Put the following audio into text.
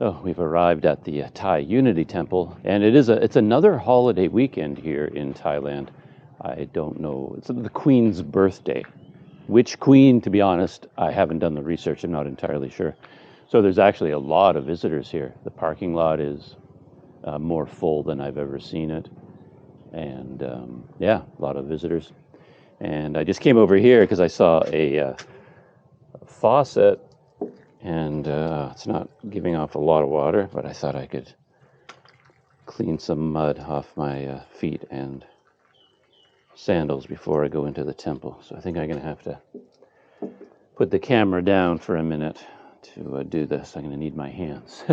Oh, we've arrived at the Thai Unity Temple, and it's another holiday weekend here in Thailand. I don't know. It's the Queen's birthday. Which queen, to be honest, I haven't done the research. I'm not entirely sure. So there's actually a lot of visitors here. The parking lot is more full than I've ever seen it, and yeah, a lot of visitors. And I just came over here because I saw a faucet, and it's not giving off a lot of water, but I thought I could clean some mud off my feet and sandals before I go into the temple. So I think I'm going to have to put the camera down for a minute to do this. I'm going to need my hands.